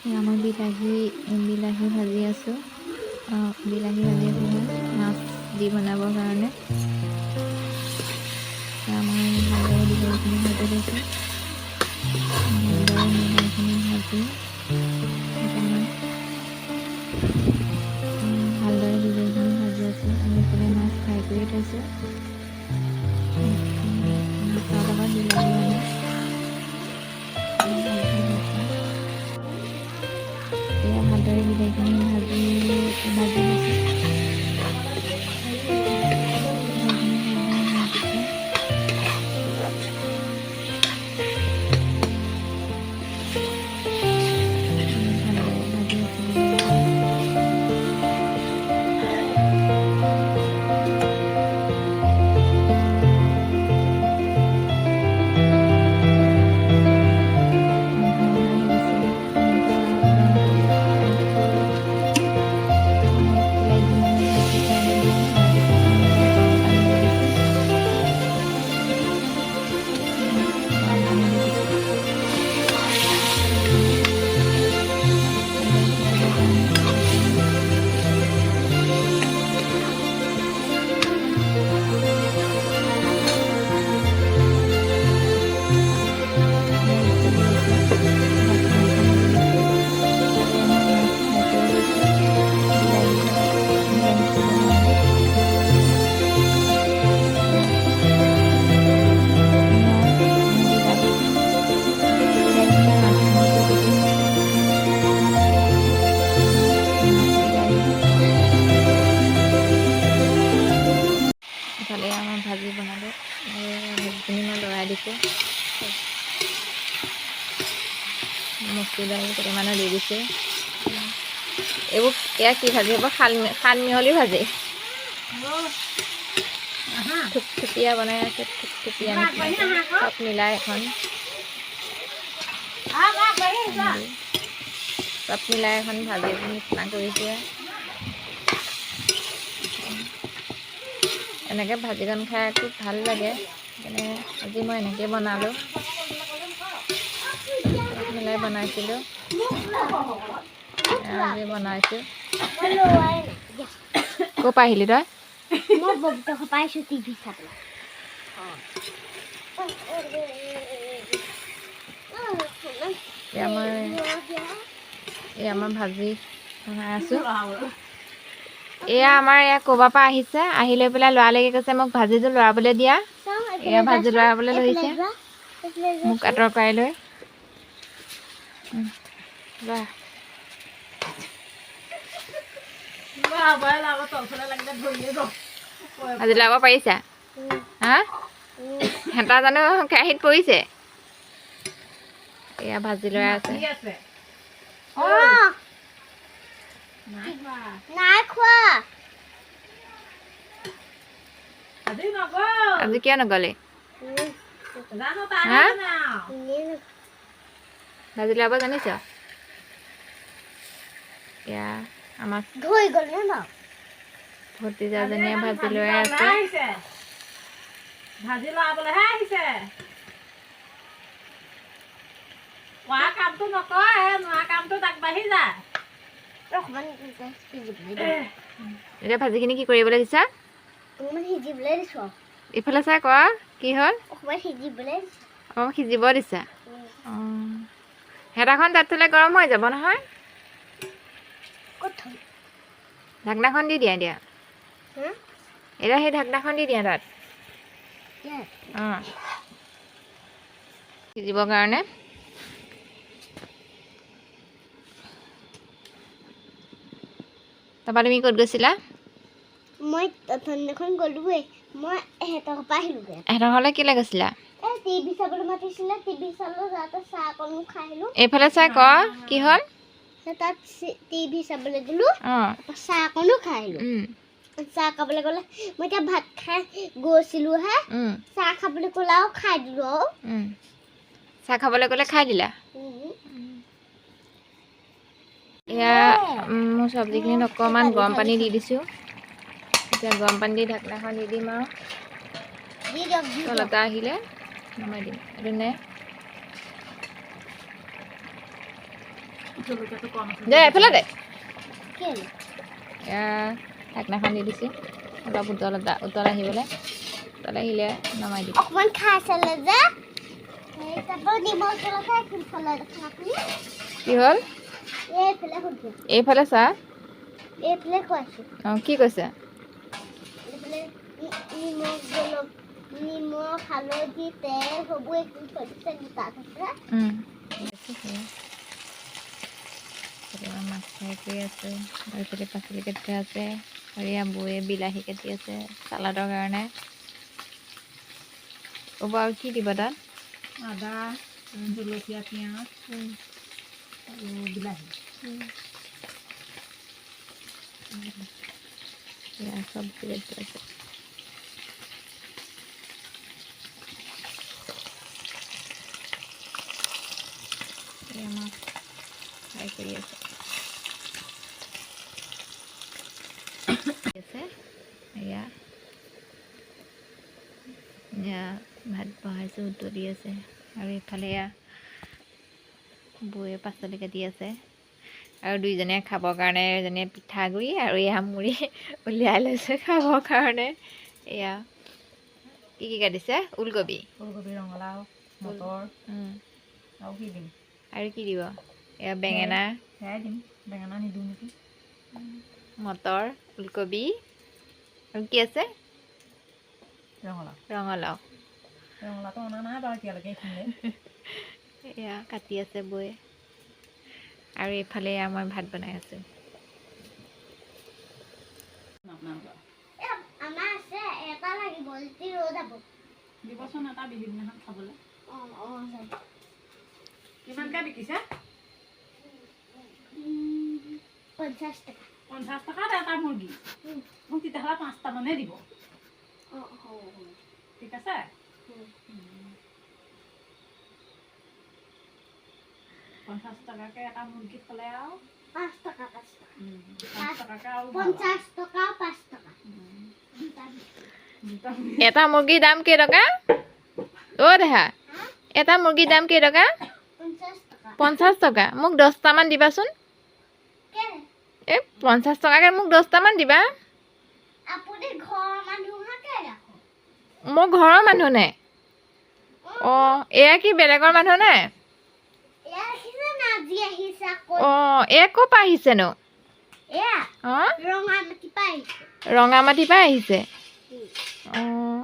এয়া মই বিলাহী ভাজি আছোঁ। বিলাহী ভাজি আছোঁ মই মাছ দি বনাবৰ কাৰণে। এয়া মই ভালদৰে বিলাহীখিনি ভাজি লৈছোঁ। ভালদৰে বিলাহীখিনি ভাজি অকণমান ভালদৰে বিলাহীখিনি ভাজি আছোঁ আৰু এইফালে মাছ ফ্ৰাই কৰি থৈছোঁ। মাছৰ লগত বিলাহী আনি ভালকৈ ভাজিম। এয়া ভালদৰে বিলাহীখিনি ভাজি লৈছোঁ। বিলাহীখিনি ভালদৰে ভাজিছোঁ। ভালদৰে ভাজি আছোঁ বিলাহীখিনি। ভালদৰে ভাজিছোঁ। এনেকুৱা ৰংটো ওলাই যিমানে ভাজি কাৰণে দিওঁ তাৰপিছত মই এয়া গৰম পানী দি দিছোঁ। গৰম পানী দি দিছোঁ ভালদৰে সিজিবৰ কাৰণে। এয়া উতলি আছে। ঢাকনা এখন দি দিছোঁ। তাতে মই মাছ ফ্ৰাই কৰি লৈছোঁ বিলাহীৰ লগত মিহলি কৰিবৰ কাৰণে। মই বিলাহীখিনি মাছখিনিত দি দিছোঁ। মাছ বিলাহী ইফালে আমাৰ ভাজি বনালোঁ আৰু ভাজিখিনি মই লৰাই দিছোঁ। মচুৰ দালি কেইটামানো দি দিছোঁ। এইবোৰ এয়া কি ভাজি হ'ব? খাল মিহলি ভাজি। থুপথুপীয়া বনাই আছে, থুপথুপীয়া নিচিনাকৈ চব মিলাই এখন চব মিলাই এখন ভাজি নিচিনা কৰিছোঁ। এনেকৈ ভাজিকণ খাই খুব ভাল লাগে, মানে আজি মই এনেকৈ বনালোঁ। চব মিলাই বনাইছিলোঁ, আজি বনাইছোঁ। ক'ৰ পৰা আহিলি তই? মই ববিতা পাইছোঁ টিভি চাবলৈ। এয়া মই ভাজি বনাই আছোঁ। এয়া আমাৰ ক'ৰবাৰ পৰা আহিছে, আহি লৈ পেলাই লৰালৰিকে কৈছে মোক ভাজিটো লৰাবলৈ দিয়া। এয়া ভাজি লৰাবলৈ ধৰিছে মোক আঁতৰ কৰাই লৈ। ভাজি লৰাব পাৰিছা? হা? হেতা জানো কেৰাহীত পৰিছে? এয়া ভাজি লৰাই আছে। নাই খোৱা। আজি কিয় নগলি? হা? ভাজি লৰাব জানিছ? এয়া আমাৰ ধুই গ'ল নে ন? ভতিজাজনীয়ে ভাজি লৰাই আছে। ভাজি লৰাবলৈহে আহিছে। কোৱা কামটো নকৰে, নোৱা কামটো আগবাঢ়ি যায়। এতিয়া ভাজিখিনি কি কৰিবলৈ দিছা? অকণমান সিজিবলৈ দিছোঁ। ইফালে চাই কোৱা কি হ'ল? অকণমান সিজিবলৈ দিছোঁ। অঁ সিজিব দিছা? অঁ হেতাখন তাত থ'লে গৰম হৈ যাব নহয়। ক'ত থ'ম? ঢাকনাখন দি দিয়া এতিয়া। এতিয়া সেই ঢাকনাখন দি দিয়া তাত। অঁ সিজিবৰ কাৰণে। তাৰপৰা তুমি ক'ত গৈছিলা? মই এখন গ'লোৱে। মই এহেঁতৰ পৰা আহিলোঁগৈ। এহেঁতৰ ঘৰলৈ কেলৈ গৈছিলা? এই টিভি চাবলৈ মাতিছিলে, টিভি চালোঁ, যাওঁতে চাহ অকণো খাই আহিলোঁ। এইফালে চাই ক কি হ'ল? তাত টিভি চাবলৈ গ'লোঁ, অঁ চাহ অকণো খাই আহিলোঁ। চাহ খাবলৈ গ'লে মই এতিয়া ভাত খাই গৈছিলোঁহে, চাহ খাবলৈ ক'লে আৰু খাই দিলোঁ আৰু। চাহ খাবলৈ গ'লে খাই দিলা? এয়া মোৰ চব্জিখিনিত অকণমান গৰম পানী দি দিছোঁ। এতিয়া গৰম পানী দি ঢাকনাখন দি দিম আৰু তলতে আহিলে নমাই দিম। এইটো নে জলকীয়াটো কম আছে দে এফালে দে কেলে এয়া ঢাকনাখন দি দিছোঁ অলপ উতল আহিবলৈ উতল আহিলে নমাই দিম অকমান খাই চালে যে তারপর নিমখ জলকীয়া কোনফালে দেখোন আপুনি কি হ'ল এইফালে শুনছো এইফালে চা এইফালে কৈছো অঁ কি কৈছে এইফালে নিমখ হালধি তেল সবু একদম চলিছে তাত আছে মাছ ফ্ৰাই কৰি আছে আৰু এইফালে পাচলি কাটি আছে আৰু এয়া বৌয়ে বিলাহী কাটি আছে চালাডৰ কাৰণে হ'ব আৰু কি দিব তাত আদা জলকীয়া পিঁয়াজ আৰু বিলাহী এয়া চব্জি কাটি আছে এয়া মাছ ফ্ৰাই কৰি আছে এয়া ভাত বহাইছোঁ উতলি আছে আৰু এইফালে এয়া বৌয়ে পাচলি কাটি আছে আৰু দুইজনে খাবৰ কাৰণে এজনীয়ে পিঠাগুড়ি আৰু এয়া মুড়ি উলিয়াই লৈছে খাবৰ কাৰণে এয়া কি কাটিছে ওলকবি ৰঙালাও মটৰ আৰু কি দিম আৰু কি দিব এয়া বেঙেনা সেয়াই দিম বেঙেনা নিদিওঁ নেকি মটৰ ওলকবি আৰু কি আছে ৰঙালাও ৰঙালাওটো অনা নাই বাৰু এতিয়ালৈকে এইখিনিলে এয়া কাটি আছে বৌয়ে আৰু এইফালে এয়া মই ভাত বনাই আছোঁ আমাৰ আছে এটা লাগিব যদি ৰ'দ যাব দিবচোন এটা বিহু দিনাখন খাবলৈ যাব কিমানকৈ বিকিছে 50 টকা 50 টকাত এটা মুৰ্গী মোক তেতিয়াহ'লে 5টামানহে দিব ঠিক আছে 50 টকাকৈ এটা মুৰ্গী খালে আৰু 5 টকা 5 টকাকৈ আৰু 50 টকা 5 টকা এটা মুৰ্গীৰ দাম কেইটকা অ' দেহা এটা মুৰ্গীৰ দাম কেইটকা 50 টকা মোক 10টামান দিবাচোন এই 50 টকাকৈ মোক 10টামান দিবা মোৰ ঘৰৰ মানুহ নে অঁ এয়া কি বেলেগৰ মানুহ নে অঁ এয়া ক'ৰ পৰা আহিছেনো অঁ ৰঙামাটিৰ পৰা আহিছে অঁ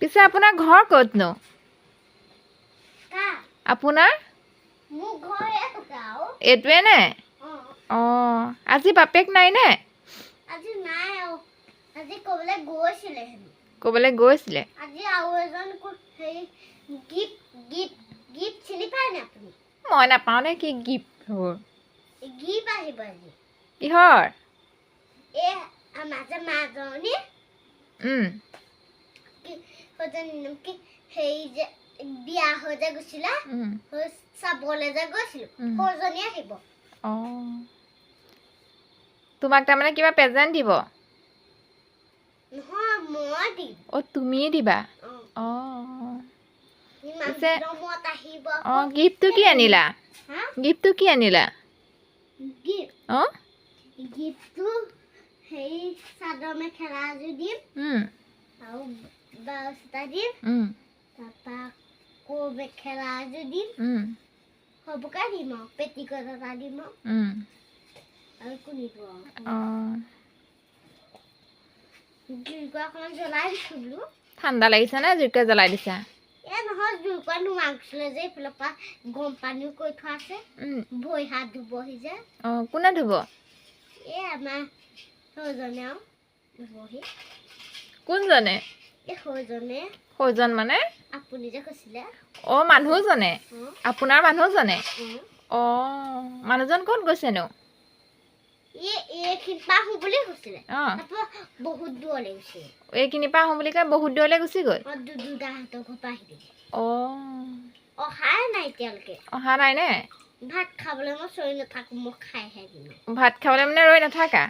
পিছে আপোনাৰ ঘৰ ক'তনো আপোনাৰ এইটোৱে নে অঁ আজি বাপেক নাই নে ক'বলৈ গৈছিলে মই নাপাওঁ নে কি গিফ্ট হ'ল কিহৰ বিয়া হৈ যে গৈছিলা চাবলৈ যে গৈছিলো সৌজনী আহিব অঁ তোমাক তাৰমানে কিবা প্ৰেজেণ্ট দিব নহয় মই দিম অঁ তুমিয়ে দিবা অঁ অঁ গিফ্টটো কি আনিলা গিফ্টটো কি আনিলা অঁ গিফ্টটো সেই চাদৰ মেখেলা এযোৰ দিম আৰু ব্লাউজ এটা দিম তাৰপৰা আকৌ মেখেলা এযোৰ দিম সবকে দিম আৰু পেটিকোট এটা দিম আৰু কুনিব জুইকুৰাখন জ্বলাই দিছোঁ বোলো ঠাণ্ডা লাগিছে নে জুইকুৰা জ্বলাই দিছা নহয় জুইকুৰা নোমাইছিলে যে এইফালৰ পৰা গৰম পানীও কৰি থোৱা আছে ভৰি হাত ধুবহি যে অঁ কোনে ধুব আমাৰ সৌজনে আৰু ধুবহি কোনজনে এই সৌজন মানে আপুনি যে কৈছিলে অঁ মানুহজনে আপোনাৰ মানুহজনে অঁ মানুহজন ক'ত গৈছেনো এইখিনিৰ পৰা আহোঁ বুলি কৈছিলে অঁ বহুত দূৰলৈ গৈছিলে এইখিনিৰ পৰা আহোঁ বুলি কৈ বহুত দূৰলৈ গুচি গ'ল দুদাহঁতৰ ঘৰৰ পৰা আহিলে অঁ অহাই নাই এতিয়ালৈকে অহা নাই নে ভাত খাবলৈ মই চৰি নাথাকোঁ মই খাইহে দিম ভাত খাবলৈ মানে ৰৈ নাথাকা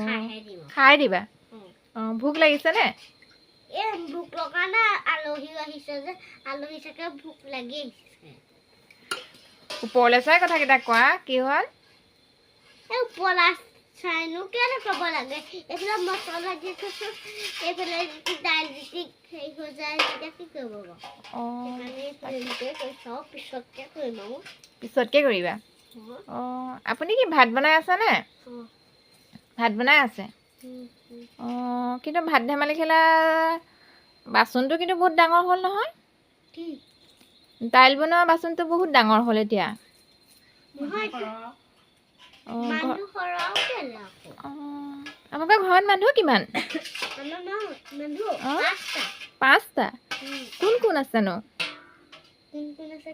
খাইহে দিম খাই দিবা অঁ ভোক লাগিছে নে ভোক লগা নাই আলহীও আহিছে যে আলহী চাগে ভোক লাগি আহিছে ওপৰলৈ চাই কথাকেইটা কোৱা কি হ'ল এই ওপৰলৈ চাইনো কেলে ক'ব লাগে এইফালে মছলা দি থৈছোঁ এইফালে দাইল দি হেৰি হৈ যায় তেতিয়া কি কৰিব বাৰু সেইকাৰণে এইফালে এনেকৈ কৈছোঁ পিছতকৈ কৰিম আৰু পিছতকৈ কৰিবা অঁ আপুনি কি ভাত বনাই আছেনে ভাত বনাই আছে অঁ কিন্তু ভাত ধেমালি খেলা বাচনটো কিন্তু বহুত ডাঙৰ হ'ল নহয় কি দাইল বনোৱা বাচনটো বহুত ডাঙৰ হ'ল এতিয়া অঁ মানুহ সৰহ কেলে আকৌ অঁ আপোনালোকৰ ঘৰত মানুহ কিমান আমাৰ মানুহ অঁ 5টা 5টা কোন কোন আছেনো কোন আছে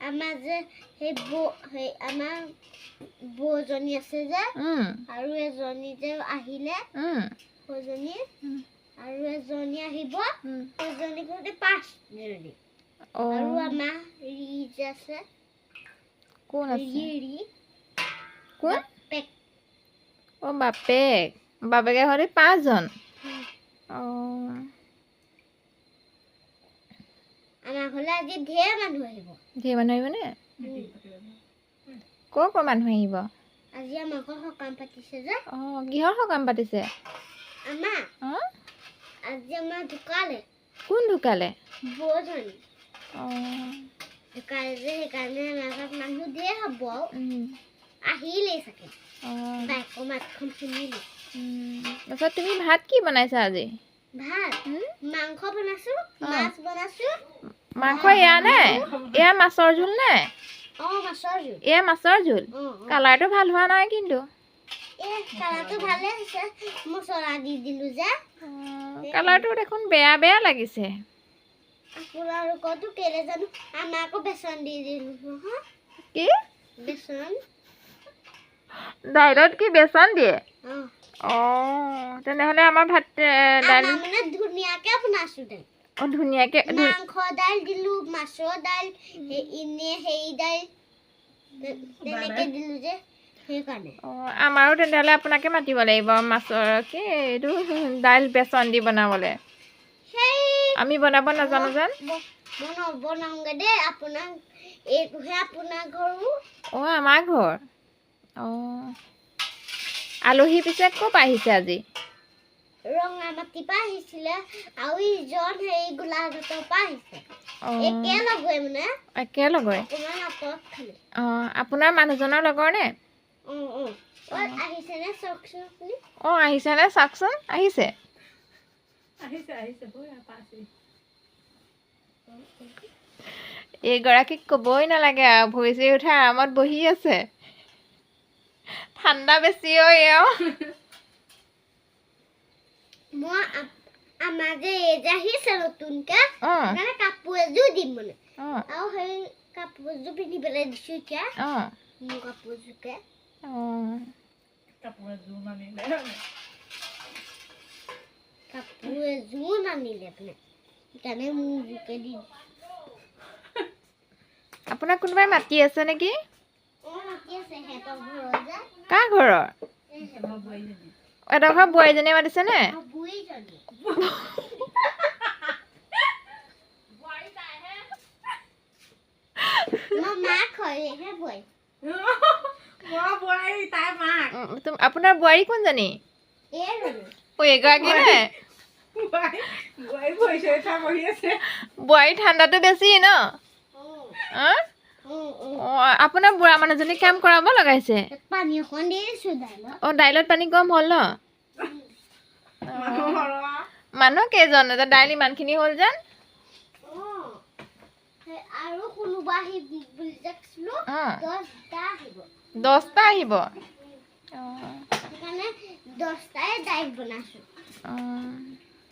আমাৰ যে সেই আমাৰ বৌজনী আছে যে আৰু এজনী যে আহিলে সেইজনী আৰু এজনী আহিব সেইজনী গোটেই 5জনী আৰু আমাৰ ৰিজ আছে কোন আছে ৰি কোন বাপেক অঁ বাপেকে সৈতে 5জন অঁ আমাৰ ঘৰলৈ আজি ঢেৰ মানুহ আহিব আহিবনে ক'ৰ মানুহ আহিব আজি আমাৰ ঘৰত সকাম পাতিছে যে অঁ কিহৰ সকাম পাতিছে আমাৰ অঁ আজি আমাৰ ঢুকালে কোন ঢুকালে বৌজনী অঁ ঢুকালে যে সেইকাৰণে আমাৰ ঘৰত মানুহ ঢেৰ হ'ব আহিলেই চাগে অঁ বাইকৰ মাতখন শুনিলে তাৰপিছত তুমি ভাত কি বনাইছা আজি ভাত মাংস বনাইছো মাছ বনাইছো মাংস এয়া নে এয়া মাছৰ জোল নে মাছৰ জোল এয়া মাছৰ জোল কালাৰটো ভাল হোৱা নাই কিন্তু কালাৰটো ভালে হৈছে মছলা দি দিলো যে কালাৰটো দেখোন বেয়া লাগিছে আপোনালোকতো কেলে জানো আমাৰ আকৌ বেচন দি দিলো নহয় কি বেচন দাইলত কি বেচন দিয়ে অঁ তেনেহ'লে আমাৰ ভাত দাইল মানে ধুনীয়াকে বনাইছো দে অঁ ধুনীয়াকৈ মাংস দাইল দিলো মাছৰ দাইল এনে হেৰি দাইল তেনেকে দিলো যে সেইকাৰণে অঁ আমাৰো তেনেহ'লে আপোনাকে মাতিব লাগিব মাছৰ কি এইটো দাইল বেচন দি বনাবলৈ আমি বনাব নাজানো যেন বনাওঁগে দেই আপোনাক এইটোহে আপোনাৰ ঘৰো অঁ আমাৰ ঘৰ অঁ আলহী পিছে ক'ৰ পৰা আহিছে আজি ৰঙামাটিৰ পৰা আহিছিলে আৰু ইজন হেৰি গোলাঘাটৰ পৰা আহিছে একেলগে মানে একেলগে অকণমান আঁতৰত খালি অঁ আপোনাৰ মানুহজনৰ লগৰ নে আহিছেনে চাওকচোন আপুনি অঁ আহিছেনে চাওকচোন আহিছে এইগৰাকীক ক'বই নালাগে আৰু ভৰি চৰি উঠাই আৰামত বহি আছে ঠাণ্ডা বেছি মই আমাৰ যে এই যে আহিছে নতুনকে মানে কাপোৰ এযোৰ দিম মানে আৰু সেই কাপোৰযোৰ পিন্ধি পেলাই দিছো এতিয়া মোৰ কাপোৰযোৰকে কাপোৰ এযোৰ নানিলে আপুনি সেইকাৰণে মোৰ জোকে দি আপোনাক কোনোবাই মাতি আছে নেকি মাতি আছে সিহঁতৰ ঘৰৰ যে কাৰ ঘৰৰ এডোখৰ বোৱাৰীজনীয়ে মাতিছে নে বুঢ়ীজনী মাক হয় হে বৈ আপোনাৰ বোৱাৰী কোনজনী এইগৰাকী নে বোৱাৰী ঠাণ্ডাটো বেছি ন আপোনাৰ বুঢ়া মানুহজনীক কাম কৰাব লগাইছে পানী অকণ দিছো দাইলত অঁ দাইলত পানী কম হ'ল ন মানুহ কেইজন দাইল ইমানখিনি হ'ল যেন আৰু কোনোবা আহিব বুলি যাকছিলো 10টা আহিব সেইকাৰণে 10টাই দাইল বনাইছো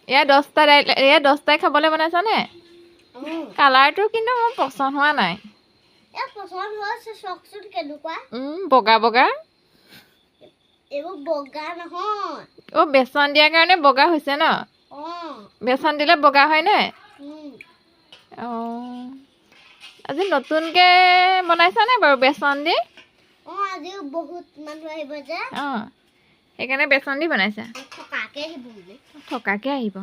এয়া 10টাই খাবলৈ বনাইছনে কালাৰটো কিন্তু মোৰ পচন্দ হোৱা নাই পচন্দ হৈছে চাওকচোন কেনেকুৱা বগা এইবোৰ বগা নহয় বেচন দিয়াৰ কাৰণে বগা হৈছে ন বেচন দিলে বগা হয়নে আজি নতুনকৈ বনাইছানে বাৰু বেচন দি আজিও বহুত মানুহ আহিব যে সেইকাৰণে বেচন দি বনাইছা থকাকে আহিব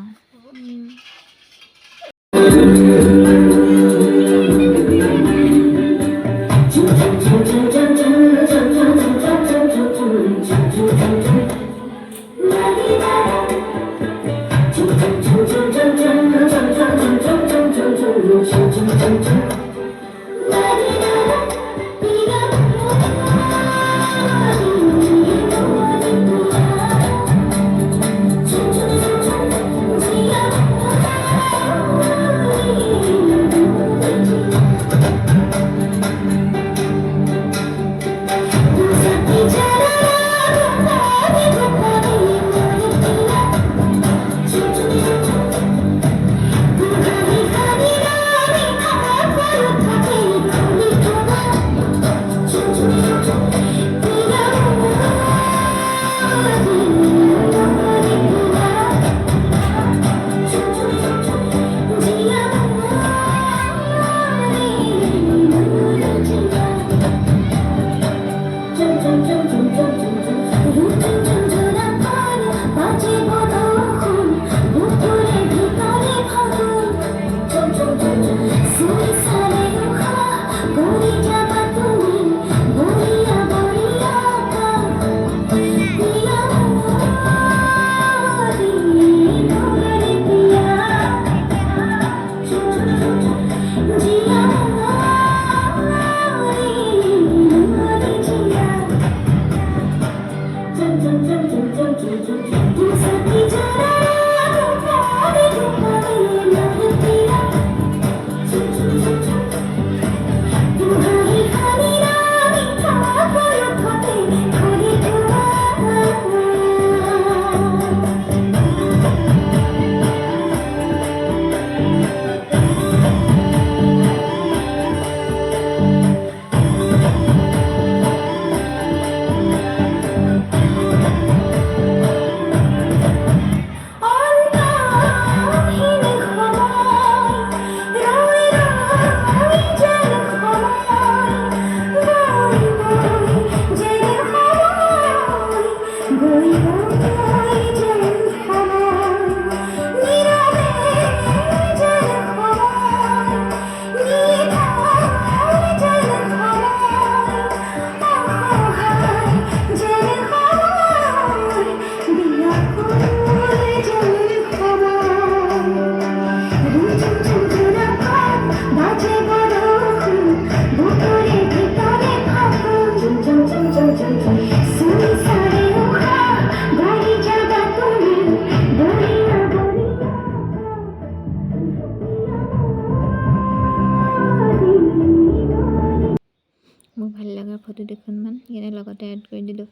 মোৰ ভাল লগা ফটো দুখনমান ইয়াতে লগতে এড কৰি দিলোঁ।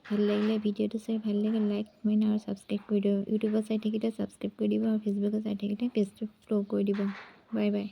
ভাল লাগিলে ভিডিঅ'টো চাই ভাল লাগে লাইক কমেণ্ট আৰু ছাবস্ক্ৰাইব কৰি দিব। ইউটিউবত চাই থাকিলে ছাবস্ক্ৰাইব কৰি দিব আৰু ফেচবুকত চাই থাকিলে পেজটো ফ'ল' কৰি দিব। Bye bye.